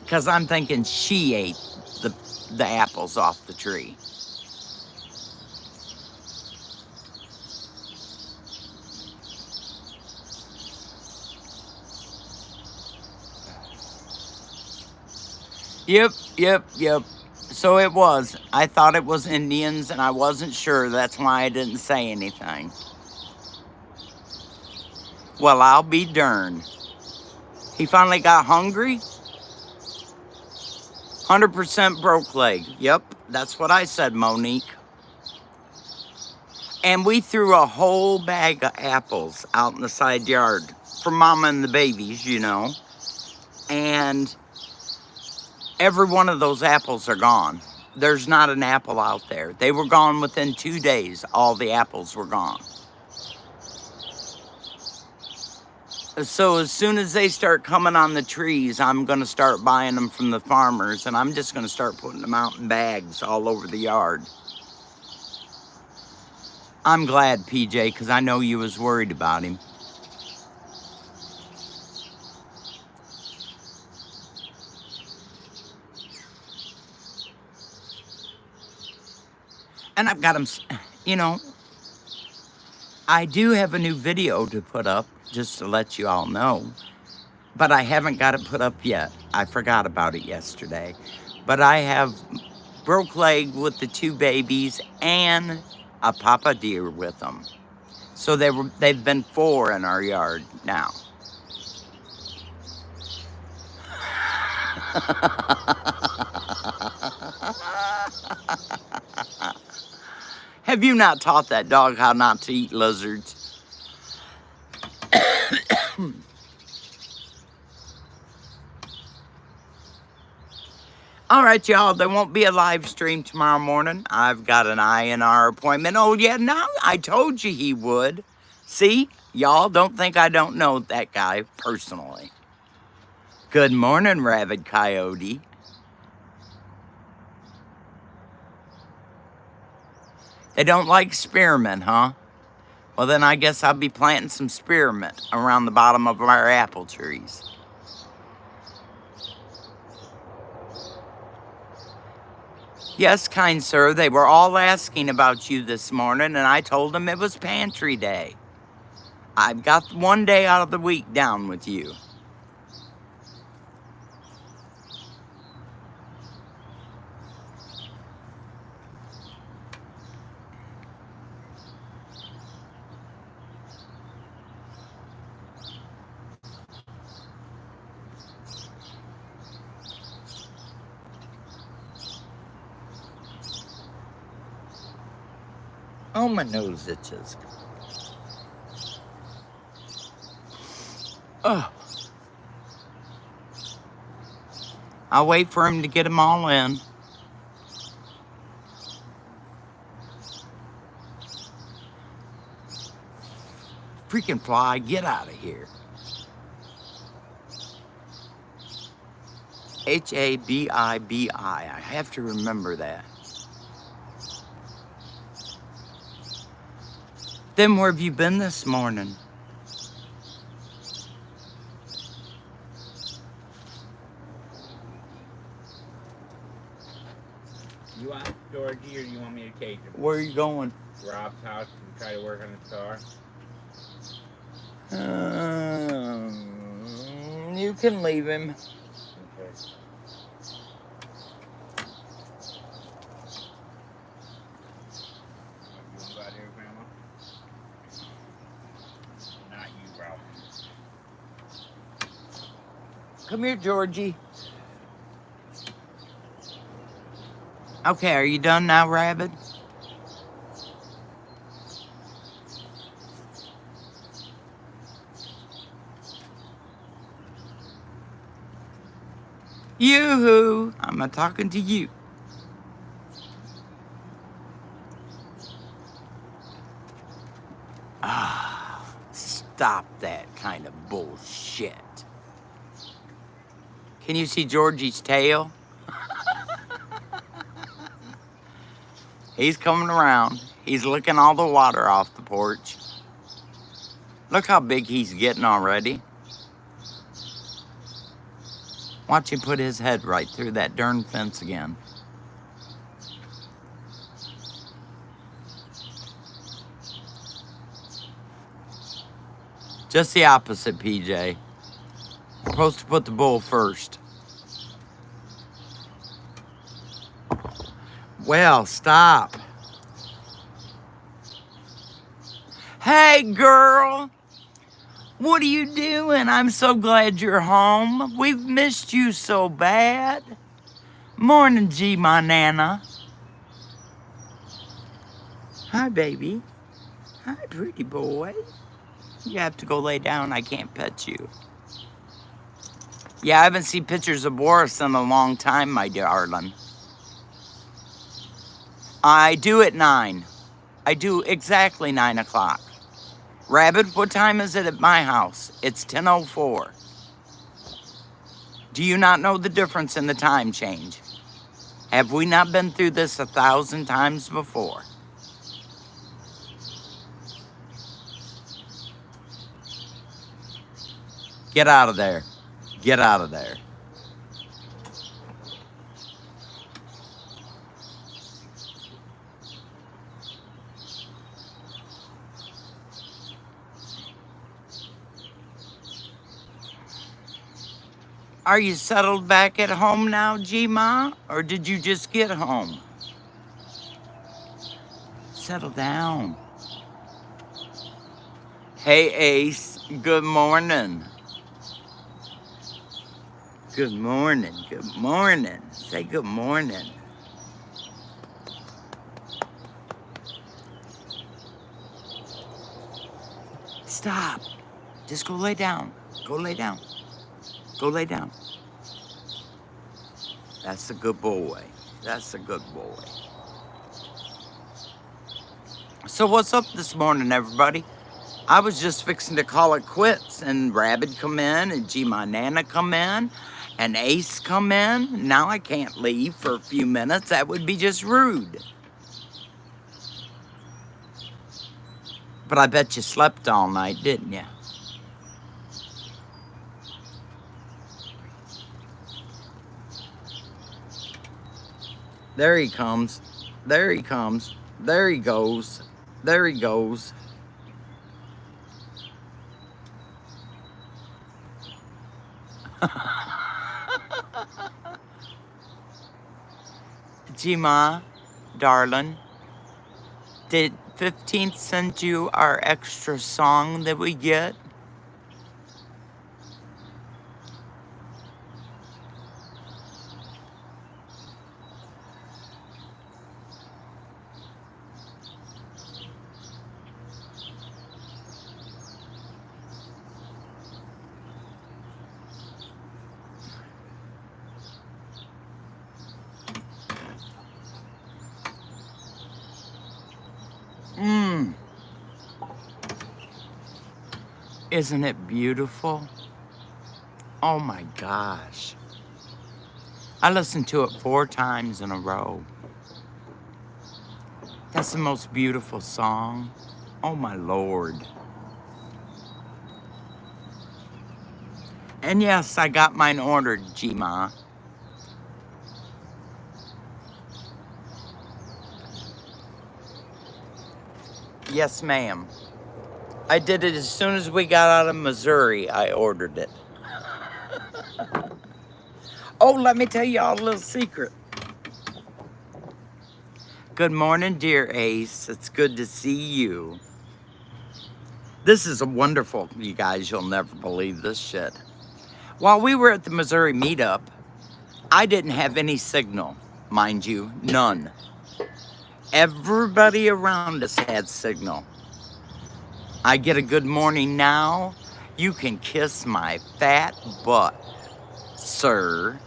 Speaker 1: Because I'm thinking she ate the apples off the tree. Yep. So it was. I thought it was Indians, and I wasn't sure. That's why I didn't say anything. Well, I'll be darned. He finally got hungry? 100% Broke Leg. Yep, that's what I said, Monique. And we threw a whole bag of apples out in the side yard for Mama and the babies, you know. And every one of those apples are gone. There's not an apple out there. They were gone within 2 days. All the apples were gone. So as soon as they start coming on the trees, I'm going to start buying them from the farmers, and I'm just going to start putting them out in bags all over the yard. I'm glad, PJ, because I know you was worried about him. And I've got him, you know, I do have a new video to put up, just to let you all know. But I haven't got it put up yet. I forgot about it yesterday. But I have Broke Leg with the 2 babies and a papa deer with them. So they've been 4 in our yard now. Have you not taught that dog how not to eat lizards? All right, y'all, there won't be a live stream tomorrow morning. I've got an INR appointment. Oh, yeah, no, I told you he would. See, y'all don't think I don't know that guy personally. Good morning, Rabid Coyote. They don't like spearmint, huh? Well, then I guess I'll be planting some spearmint around the bottom of our apple trees. Yes, kind sir, they were all asking about you this morning, and I told them it was pantry day. I've got 1 day out of the week down with you. Oh, my nose itches. Oh, I'll wait for him to get them all in. Freaking fly, get out of here. H-A-B-I-B-I. I have to remember that. Then where have you been this morning?
Speaker 2: You want Georgie or you want me to cage him?
Speaker 1: Where are you going?
Speaker 2: Rob's house and try to work on his car.
Speaker 1: You can leave him.
Speaker 2: Okay. You want to go out here, Grandma? Not you, Ralph.
Speaker 1: Come here, Georgie. Okay, are you done now, Rabbit? Yoo-hoo! I'm not talking to you. Ah, stop that kind of bullshit. Can you see Georgie's tail? He's coming around. He's licking all the water off the porch. Look how big he's getting already. Watch him put his head right through that darn fence again. Just the opposite, PJ. We're supposed to put the bull first. Well, stop. Hey, girl. What are you doing? I'm so glad you're home. We've missed you so bad. Morning, G, my nana. Hi, baby. Hi, pretty boy. You have to go lay down. I can't pet you. Yeah, I haven't seen pictures of Boris in a long time, my darling. I do at 9. I do exactly 9 o'clock. Rabbit, what time is it at my house? It's 10:04. Do you not know the difference in the time change? Have we not been through this 1,000 times before? Get out of there. Get out of there. Are you settled back at home now, G-Ma? Or did you just get home? Settle down. Hey, Ace. Good morning. Good morning. Good morning. Say good morning. Stop. Just go lay down. Go lay down. Go lay down. That's a good boy. That's a good boy. So what's up this morning, everybody? I was just fixing to call it quits, and Rabbit come in, and G my Nana come in, and Ace come in. Now I can't leave for a few minutes. That would be just rude. But I bet you slept all night, didn't you? There he comes. There he comes. There he goes. There he goes. Gma, darling, did 15th send you our extra song that we get? Isn't it beautiful? Oh my gosh. I listened to it 4 times in a row. That's the most beautiful song. Oh my Lord. And yes, I got mine ordered, G-Ma. Yes, ma'am. I did it as soon as we got out of Missouri. I ordered it. Oh, let me tell y'all a little secret. Good morning, dear Ace. It's good to see you. This is a wonderful, you guys, you'll never believe this shit. While we were at the Missouri meetup, I didn't have any signal, mind you, none. Everybody around us had signal. I get a good morning now. You can kiss my fat butt, sir.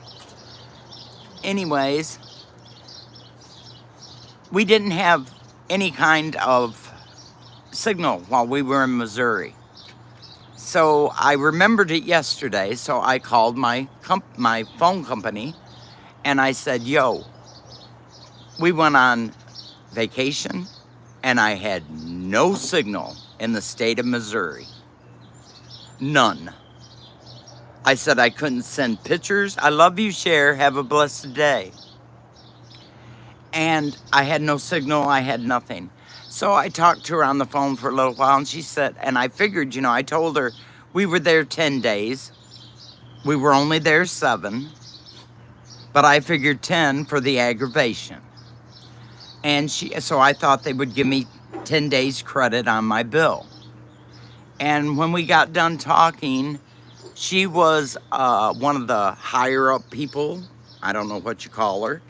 Speaker 1: Anyways, we didn't have any kind of signal while we were in Missouri. So I remembered it yesterday, so I called my phone company and I said, yo, we went on vacation and I had no signal in the state of Missouri. None. I said I couldn't send pictures. I love you, Cher. Have a blessed day. And I had no signal. I had nothing. So I talked to her on the phone for a little while and she said, and I figured, I told her we were there 10 days. We were only there 7, but I figured 10 for the aggravation. And so I thought they would give me 10 days credit on my bill. And when we got done talking, she was one of the higher up people. I don't know what you call her.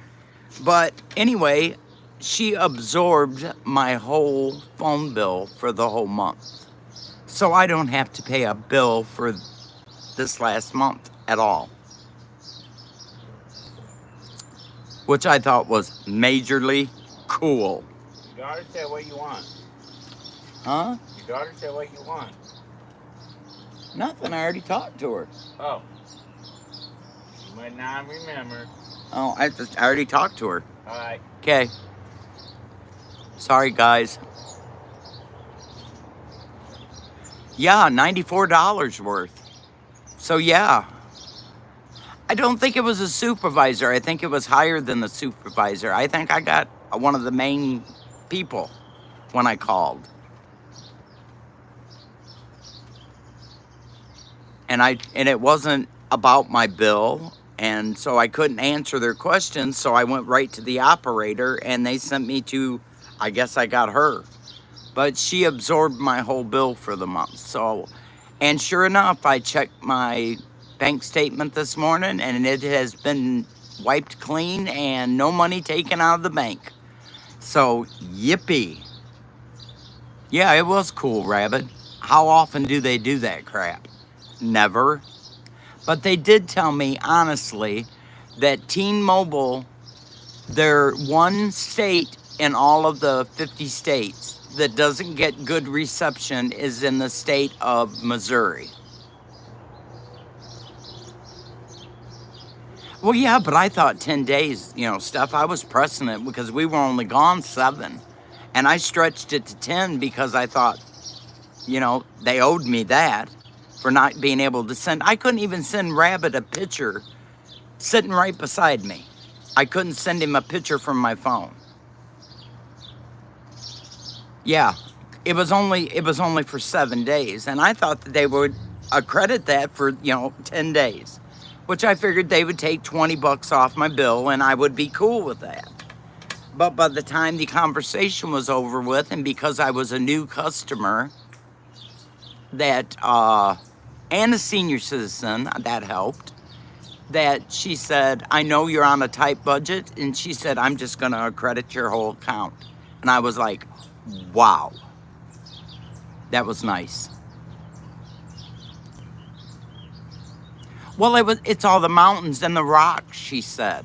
Speaker 1: But anyway, she absorbed my whole phone bill for the whole month. So I don't have to pay a bill for this last month at all. Which I thought was majorly cool.
Speaker 2: Your daughter said what you want.
Speaker 1: Huh?
Speaker 2: Your daughter said what you want.
Speaker 1: Nothing, I already talked to her.
Speaker 2: Oh. You might not remember.
Speaker 1: Oh, I already talked to her.
Speaker 2: Alright.
Speaker 1: Okay. Sorry, guys. Yeah, $94 worth. So, yeah. I don't think it was a supervisor. I think it was higher than the supervisor. I think I got one of the main people when I called. And it wasn't about my bill. And so I couldn't answer their questions, so I went right to the operator, and they sent me to, I guess I got her. But she absorbed my whole bill for the month. So, and sure enough, I checked my bank statement this morning, and it has been wiped clean and no money taken out of the bank. So, yippee. Yeah, it was cool, Rabbit. How often do they do that crap? Never. But they did tell me, honestly, that T-Mobile, they're one state in all of the 50 states that doesn't get good reception is in the state of Missouri. Well, yeah, but I thought 10 days, Steph, I was pressing it because we were only gone 7. And I stretched it to 10 because I thought, they owed me that for not being able to send. I couldn't even send Rabbit a picture sitting right beside me. I couldn't send him a picture from my phone. Yeah, it was only for 7 days, and I thought that they would accredit that for 10 days, which I figured they would take $20 off my bill, and I would be cool with that. But by the time the conversation was over with, and because I was a new customer, that and a senior citizen, that helped. That she said, I know you're on a tight budget, and she said, I'm just going to accredit your whole account. And I was like, wow, that was nice. Well, it's all the mountains and the rocks, she said.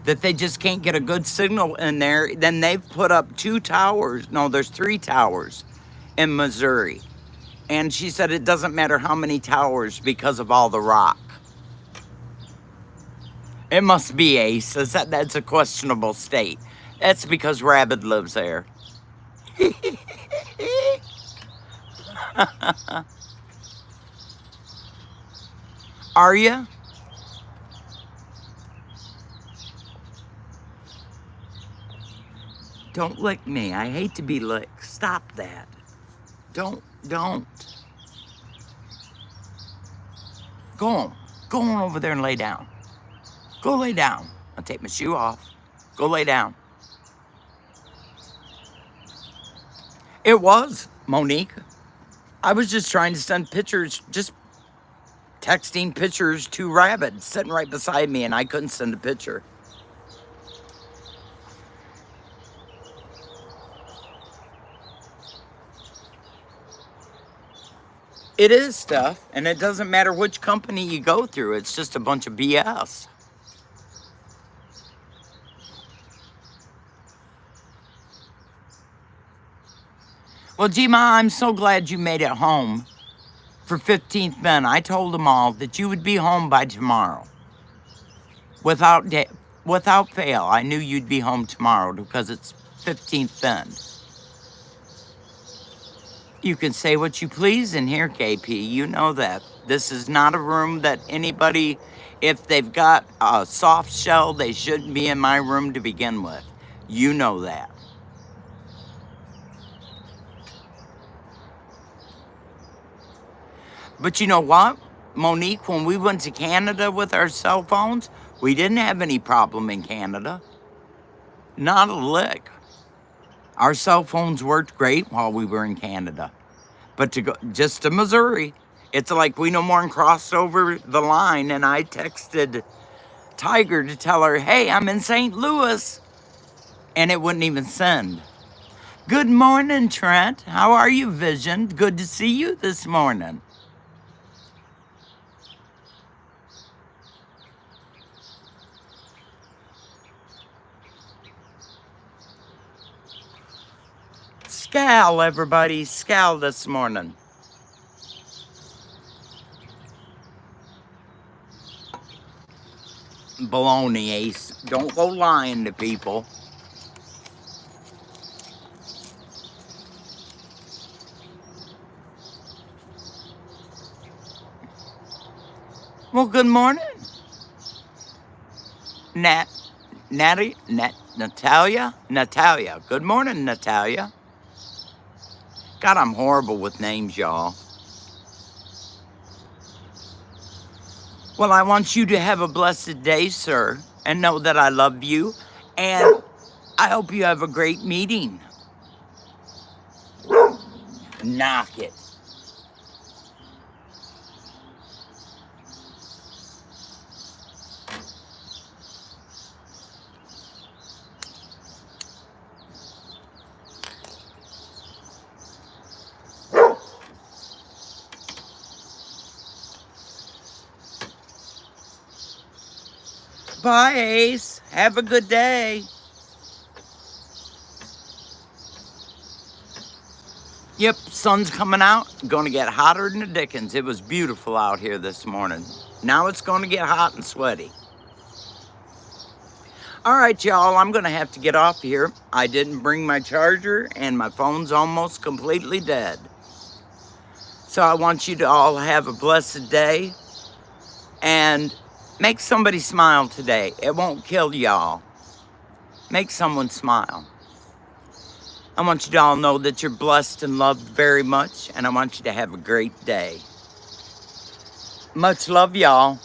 Speaker 1: That they just can't get a good signal in there. Then they've put up 2 towers. No, there's 3 towers in Missouri. And she said it doesn't matter how many towers because of all the rock. It must be, Ace. That's a questionable state. That's because Rabbit lives there. Are you? Don't lick me. I hate to be licked. Stop that. Don't. Go on. Go on over there and lay down. Go lay down. I'll take my shoe off. Go lay down. It was, Monique. I was just trying to send pictures, just texting pictures to Rabbit sitting right beside me, and I couldn't send a picture. It is stuff, and it doesn't matter which company you go through. It's just a bunch of BS. Well, Gma, I'm so glad you made it home for 15th Ben. I told them all that you would be home by tomorrow. Without fail, I knew you'd be home tomorrow because it's 15th Ben. You can say what you please in here, KP. You know that. This is not a room that anybody, if they've got a soft shell, they shouldn't be in my room to begin with. You know that. But you know what, Monique, when we went to Canada with our cell phones, we didn't have any problem in Canada. Not a lick. Our cell phones worked great while we were in Canada. But to go just to Missouri, it's like we no more crossed over the line, and I texted Tiger to tell her, hey, I'm in St. Louis. And it wouldn't even send. Good morning, Trent. How are you, Vision? Good to see you this morning. Scal, everybody. Scal this morning. Baloney, Ace. Don't go lying to people. Well, good morning. Natalia? Natalia. Good morning, Natalia. God, I'm horrible with names, y'all. Well, I want you to have a blessed day, sir, and know that I love you, and I hope you have a great meeting. Knock it. Bye, Ace. Have a good day. Yep, sun's coming out. Going to get hotter than the dickens. It was beautiful out here this morning. Now it's going to get hot and sweaty. All right, y'all, I'm going to have to get off here. I didn't bring my charger, and my phone's almost completely dead. So I want you to all have a blessed day, and make somebody smile today. It won't kill y'all. Make someone smile. I want you to all know that you're blessed and loved very much, and I want you to have a great day. Much love, y'all.